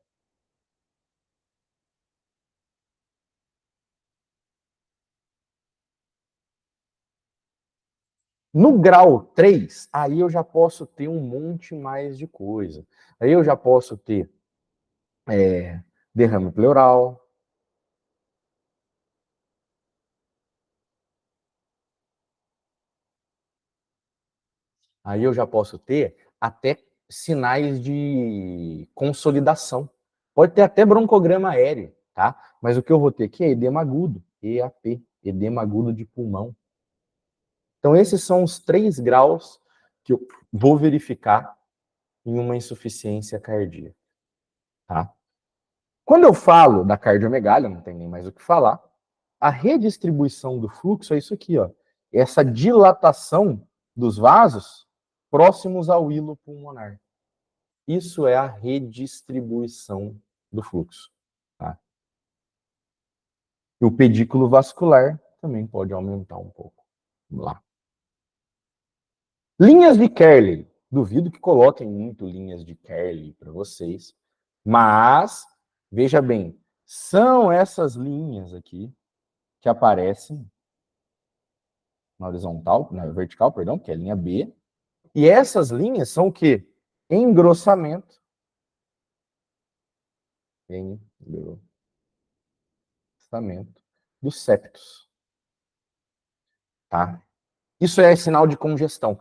No grau 3, aí eu já posso ter um monte mais de coisa. Aí eu já posso ter derrame pleural, aí eu já posso ter até sinais de consolidação. Pode ter até broncograma aéreo, tá? Mas o que eu vou ter aqui é edema agudo, EAP, edema agudo de pulmão. Então, esses são os 3 graus que eu vou verificar em uma insuficiência cardíaca, tá? Quando eu falo da cardiomegalia, não tem nem mais o que falar, a redistribuição do fluxo é isso aqui, ó. Essa dilatação dos vasos próximos ao hilo pulmonar. Isso é a redistribuição do fluxo, tá? E o pedículo vascular também pode aumentar um pouco. Vamos lá. Linhas de Kerley. Duvido que coloquem muito linhas de Kerley para vocês, mas veja bem, são essas linhas aqui que aparecem na horizontal, na vertical, perdão, que é a linha B. E essas linhas são o quê? Engrossamento. Engrossamento dos septos, tá? Isso é sinal de congestão.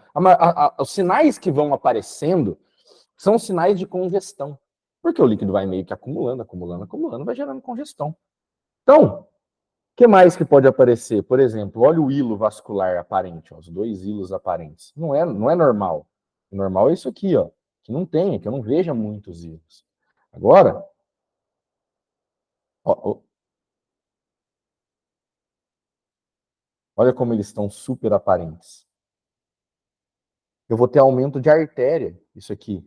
Os sinais que vão aparecendo são sinais de congestão, porque o líquido vai meio que acumulando, acumulando, acumulando, vai gerando congestão. Então, o que mais que pode aparecer? Por exemplo, olha o hilo vascular aparente, ó, os 2 hilos aparentes. Não é normal. O normal é isso aqui, ó, que não tenha, que eu não veja muitos hilos. Agora, ó, olha como eles estão super aparentes. Eu vou ter aumento de artéria, isso aqui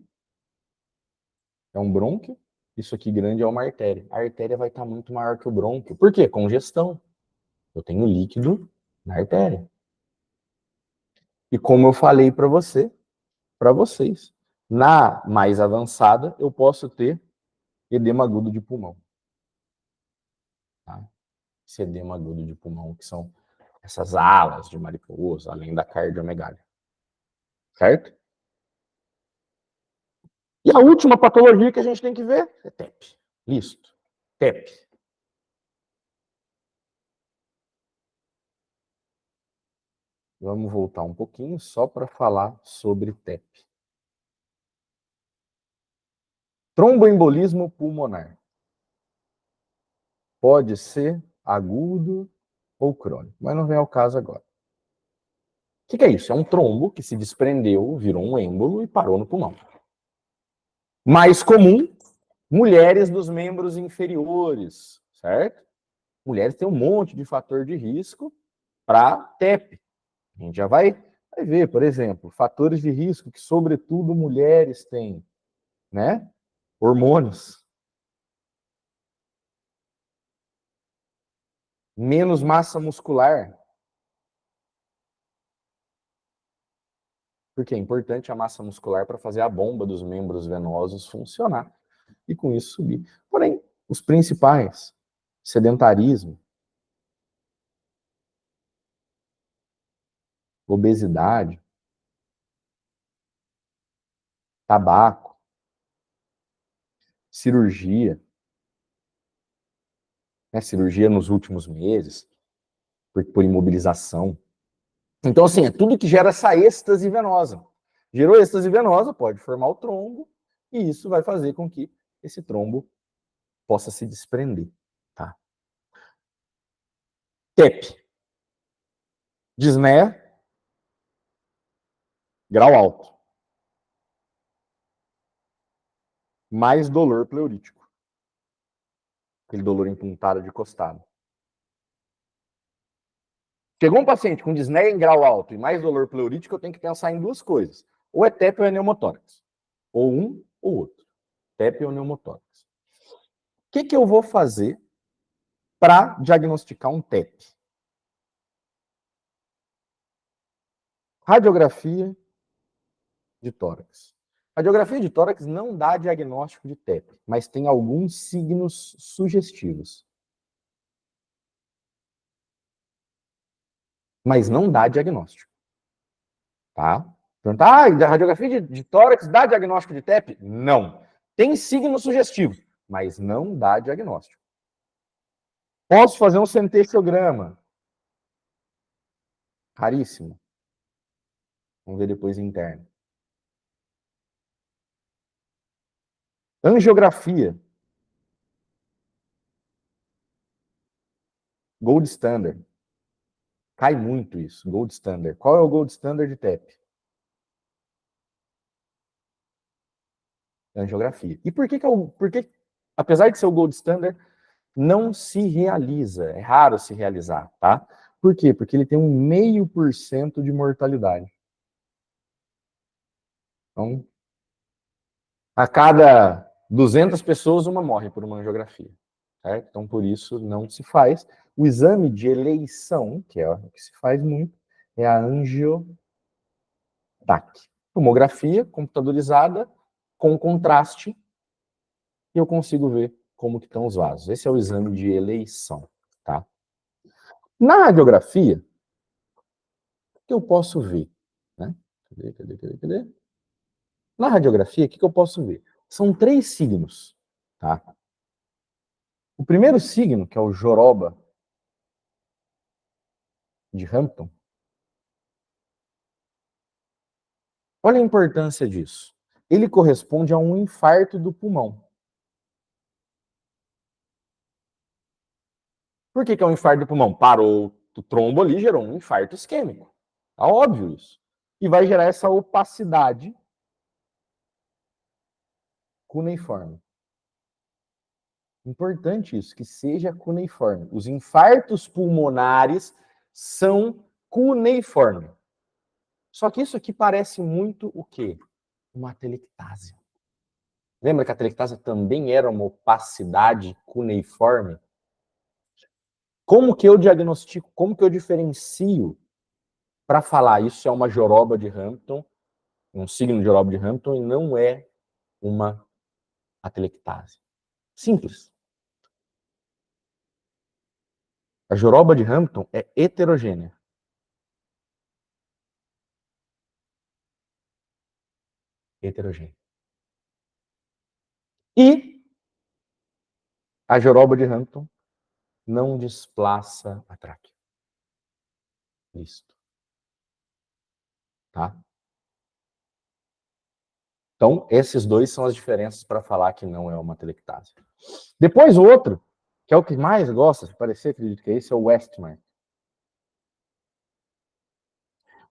é um brônquio, isso aqui grande é uma artéria. A artéria vai estar muito maior que o brônquio. Por quê? Congestão. Eu tenho líquido na artéria. E como eu falei para vocês, na mais avançada, eu posso ter edema agudo de pulmão. Tá? Esse edema agudo de pulmão, que são essas alas de mariposa, além da cardiomegália. Certo? E a última patologia que a gente tem que ver é TEP. Listo. TEP. Vamos voltar um pouquinho só para falar sobre TEP. Tromboembolismo pulmonar. Pode ser agudo ou crônico, mas não vem ao caso agora. O que é isso? É um trombo que se desprendeu, virou um êmbolo e parou no pulmão. Mais comum, mulheres dos membros inferiores, certo? Mulheres têm um monte de fator de risco para TEP. A gente já vai ver, por exemplo, fatores de risco que, sobretudo, mulheres têm, né? Hormônios. Menos massa muscular, porque é importante a massa muscular para fazer a bomba dos membros venosos funcionar e com isso subir. Porém, os principais, sedentarismo, obesidade, tabaco, cirurgia, né? Cirurgia nos últimos meses, por imobilização. Então, assim, é tudo que gera essa êxtase venosa. Gerou êxtase venosa, pode formar o trombo, e isso vai fazer com que esse trombo possa se desprender, tá? TEP, disneia, grau alto, mais dolor pleurítico, aquele dolor em pontada de costado. Chegou um paciente com disneia em grau alto e mais dolor pleurítico, eu tenho que pensar em duas coisas. Ou é TEP ou é pneumotórax. Ou um ou outro. TEP ou pneumotórax. O que eu vou fazer para diagnosticar um TEP? Radiografia de tórax. Radiografia de tórax não dá diagnóstico de TEP, mas tem alguns signos sugestivos. Mas não dá diagnóstico. Tá? Pergunta, a radiografia de tórax dá diagnóstico de TEP? Não. Tem signo sugestivo, mas não dá diagnóstico. Posso fazer um centesiograma? Raríssimo. Vamos ver depois interno. Angiografia. Gold standard. Cai muito isso, gold standard. Qual é o gold standard de TEP? Angiografia. E por que, apesar de ser o gold standard, não se realiza? É raro se realizar, tá? Por quê? Porque ele tem 0,5% de mortalidade. Então, a cada 200 pessoas, uma morre por uma angiografia. Certo? Então, por isso, não se faz. O exame de eleição, que é o que se faz muito, é a angioTAC. Tomografia computadorizada, com contraste, e eu consigo ver como que estão os vasos. Esse é o exame de eleição. Tá? Na radiografia, o que eu posso ver? Né? Cadê? Na radiografia, o que eu posso ver? São 3 signos. Tá? O primeiro signo, que é o joroba de Hampton, olha a importância disso. Ele corresponde a um infarto do pulmão. Por que é um infarto do pulmão? Parou o trombo ali, gerou um infarto isquêmico. É óbvio isso. E vai gerar essa opacidade cuneiforme. Importante isso, que seja cuneiforme. Os infartos pulmonares são cuneiformes. Só que isso aqui parece muito o quê? Uma atelectásia. Lembra que a atelectásia também era uma opacidade cuneiforme? Como que eu diagnostico, como que eu diferencio para falar isso é uma joroba de Hampton, um signo de joroba de Hampton, e não é uma atelectásia? Simples. A joroba de Hampton é heterogênea. Heterogênea. E a joroba de Hampton não desplaça a tráquea. Isto. Tá? Então, esses dois são as diferenças para falar que não é uma atelectásia. Depois, o outro, que é o que mais gosta, se parecer, acredito que esse é o Westmark.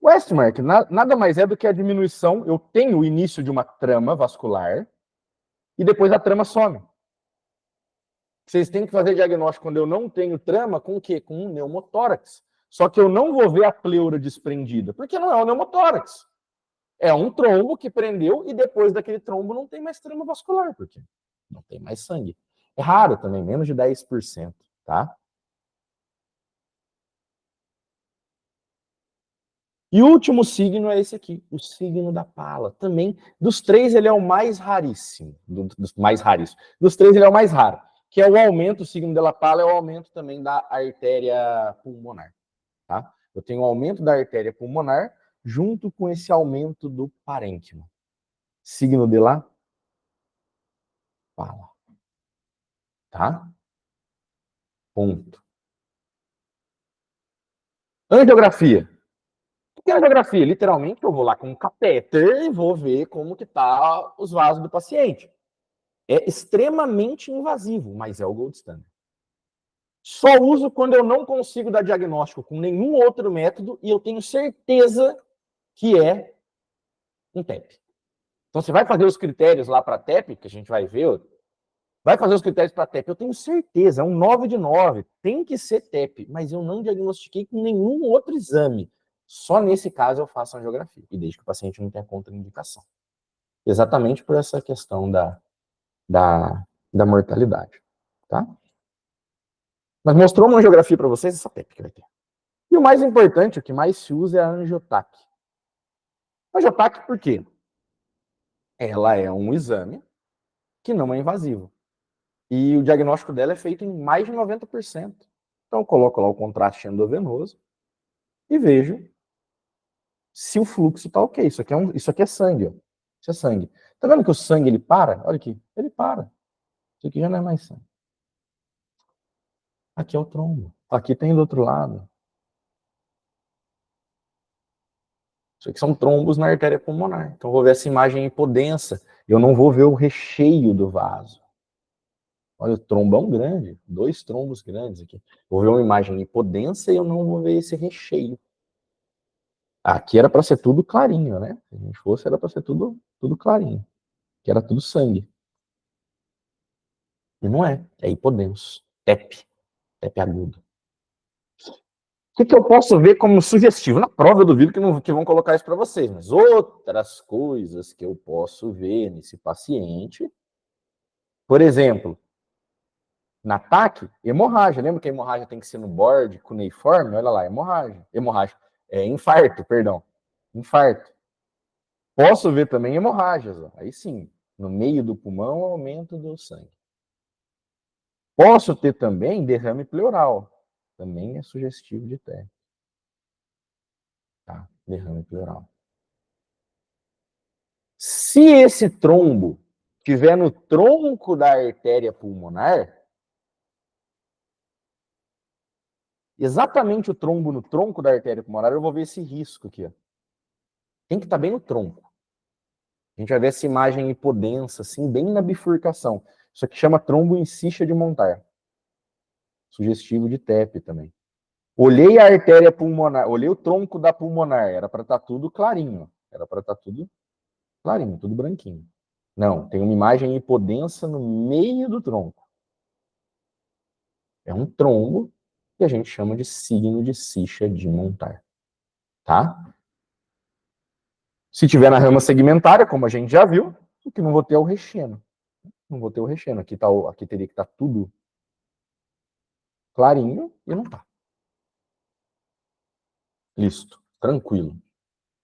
Westmark nada mais é do que a diminuição. Eu tenho o início de uma trama vascular e depois a trama some. Vocês têm que fazer diagnóstico quando eu não tenho trama com o quê? Com um pneumotórax. Só que eu não vou ver a pleura desprendida, porque não é um pneumotórax. É um trombo que prendeu e depois daquele trombo não tem mais trama vascular, porque não tem mais sangue. É raro também, menos de 10%, tá? E o último signo é esse aqui, o signo da pala. Também, dos 3, ele é o mais raríssimo. Dos mais raríssimos. Dos 3, ele é o mais raro. Que é o aumento, o signo da pala é o aumento também da artéria pulmonar. Tá? Eu tenho o aumento da artéria pulmonar junto com esse aumento do parênquima. Signo de la pala. Tá? Ponto. Angiografia. O que é angiografia? Literalmente, eu vou lá com um catéter e vou ver como que tá os vasos do paciente. É extremamente invasivo, mas é o gold standard. Só uso quando eu não consigo dar diagnóstico com nenhum outro método e eu tenho certeza que é um TEP. Então, você vai fazer os critérios lá para TEP, que a gente vai ver, vai fazer os critérios para TEP, eu tenho certeza, é um 9 de 9, tem que ser TEP, mas eu não diagnostiquei com nenhum outro exame. Só nesse caso eu faço angiografia, e desde que o paciente não tenha contraindicação. Exatamente por essa questão da mortalidade, tá? Mas mostrou uma angiografia para vocês, essa TEP que vai ter. E o mais importante, o que mais se usa é a angiotac. Angiotac por quê? Ela é um exame que não é invasivo. E o diagnóstico dela é feito em mais de 90%. Então, eu coloco lá o contraste endovenoso e vejo se o fluxo está ok. Isso aqui é sangue. Ó. Isso é sangue. Tá vendo que o sangue ele para? Olha aqui. Ele para. Isso aqui já não é mais sangue. Aqui é o trombo. Aqui tem do outro lado. Isso aqui são trombos na artéria pulmonar. Então, eu vou ver essa imagem hipodensa. Eu não vou ver o recheio do vaso. Olha, o trombão grande, 2 trombos grandes aqui. Vou ver uma imagem hipodensa e eu não vou ver esse recheio. Aqui era para ser tudo clarinho, né? Se a gente fosse, era para ser tudo clarinho. Que era tudo sangue. E não é. É hipodenso. TEP agudo. O que eu posso ver como sugestivo? Na prova eu duvido que vão colocar isso para vocês, mas outras coisas que eu posso ver nesse paciente, por exemplo, na TAC, hemorragia. Lembra que a hemorragia tem que ser no borde, cuneiforme? Olha lá, hemorragia. Infarto, perdão. Infarto. Posso ver também hemorragias. Ó. Aí sim, no meio do pulmão, aumento do sangue. Posso ter também derrame pleural. Também é sugestivo de TEP. Tá? Derrame pleural. Se esse trombo estiver no tronco da artéria pulmonar, exatamente o trombo no tronco da artéria pulmonar, eu vou ver esse risco aqui. Ó. Tem que estar bem no tronco. A gente vai ver essa imagem hipodensa, assim, bem na bifurcação. Isso aqui chama trombo em cicha de Montar. Sugestivo de TEP também. Olhei a artéria pulmonar, olhei o tronco da pulmonar, era para estar tudo clarinho. Era para estar tudo clarinho, tudo branquinho. Não, tem uma imagem hipodensa no meio do tronco. É um trombo que a gente chama de signo de cicha de Montar. Tá? Se tiver na rama segmentária, como a gente já viu, o que não vou ter é o recheno. Não vou ter o recheno. Aqui teria que estar tudo clarinho e não tá. Listo. Tranquilo.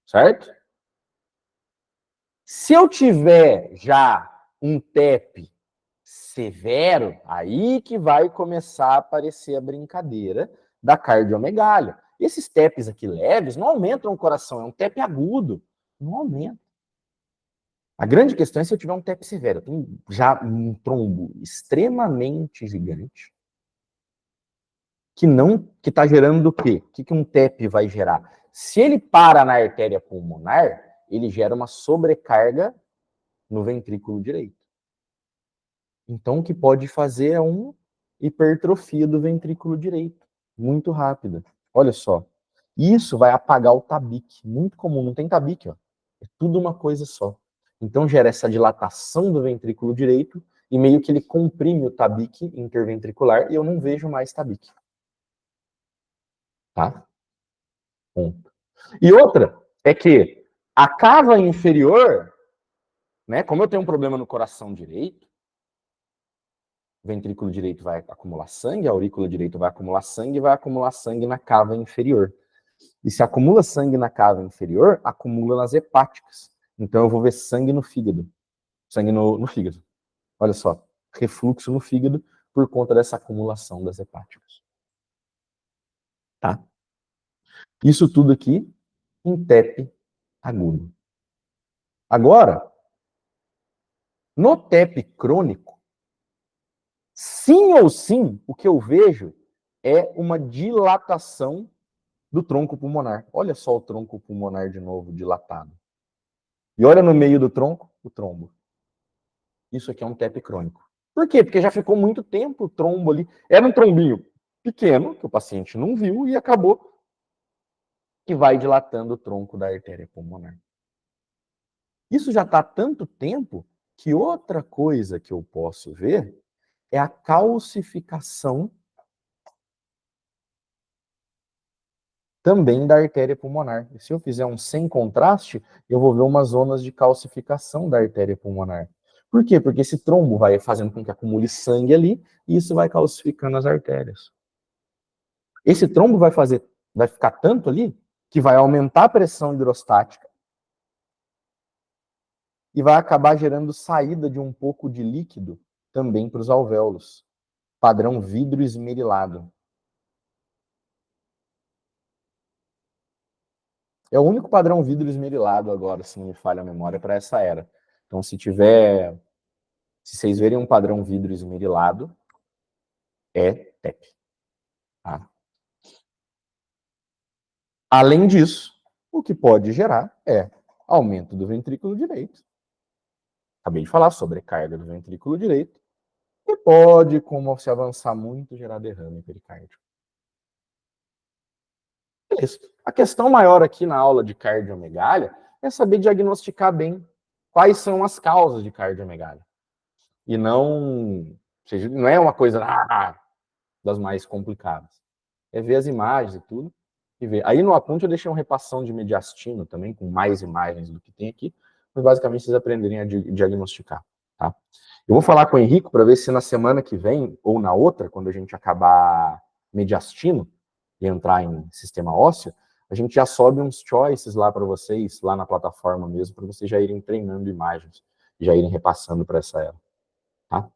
Certo? Se eu tiver já um TEP severo, aí que vai começar a aparecer a brincadeira da cardiomegália. Esses TEPs aqui leves não aumentam o coração, é um TEP agudo. Não aumenta. A grande questão é se eu tiver um TEP severo. Eu tenho já um trombo extremamente gigante que está gerando o quê? O que um TEP vai gerar? Se ele para na artéria pulmonar, ele gera uma sobrecarga no ventrículo direito. Então, o que pode fazer é uma hipertrofia do ventrículo direito, muito rápida. Olha só. Isso vai apagar o tabique, muito comum, não tem tabique, ó. É tudo uma coisa só. Então, gera essa dilatação do ventrículo direito e meio que ele comprime o tabique interventricular e eu não vejo mais tabique. Tá? Ponto. E outra é que a cava inferior, né, como eu tenho um problema no coração direito, o ventrículo direito vai acumular sangue, a aurícula direita vai acumular sangue e vai acumular sangue na cava inferior. E se acumula sangue na cava inferior, acumula nas hepáticas. Então eu vou ver sangue no fígado. Sangue no fígado. Olha só, refluxo no fígado por conta dessa acumulação das hepáticas. Tá? Isso tudo aqui em TEP agudo. Agora, no TEP crônico, sim ou sim, o que eu vejo é uma dilatação do tronco pulmonar. Olha só o tronco pulmonar de novo dilatado. E olha no meio do tronco, o trombo. Isso aqui é um TEP crônico. Por quê? Porque já ficou muito tempo o trombo ali. Era um trombinho pequeno, que o paciente não viu, e acabou que vai dilatando o tronco da artéria pulmonar. Isso já está há tanto tempo que outra coisa que eu posso ver é a calcificação também da artéria pulmonar. E se eu fizer um sem contraste, eu vou ver umas zonas de calcificação da artéria pulmonar. Por quê? Porque esse trombo vai fazendo com que acumule sangue ali e isso vai calcificando as artérias. Esse trombo vai ficar tanto ali que vai aumentar a pressão hidrostática e vai acabar gerando saída de um pouco de líquido também para os alvéolos. Padrão vidro esmerilado. É o único padrão vidro esmerilado agora, se não me falha a memória, para essa era. Então, se vocês verem um padrão vidro esmerilado, é TEP. Tá? Além disso, o que pode gerar é aumento do ventrículo direito. Acabei de falar sobre carga do ventrículo direito. E pode, como se avançar muito, gerar derrame pericárdico. Beleza. A questão maior aqui na aula de cardiomegalia é saber diagnosticar bem quais são as causas de cardiomegalia. E não é uma coisa das mais complicadas. É ver as imagens e tudo, e ver. Aí no aponte eu deixei uma repassão de mediastino também, com mais imagens do que tem aqui, mas basicamente vocês aprenderem a diagnosticar. Tá? Eu vou falar com o Henrico para ver se na semana que vem, ou na outra, quando a gente acabar mediastino e entrar em sistema ósseo, a gente já sobe uns choices lá para vocês, lá na plataforma mesmo, para vocês já irem treinando imagens, já irem repassando para essa era. Tá?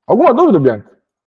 Alguma dúvida, Bianca?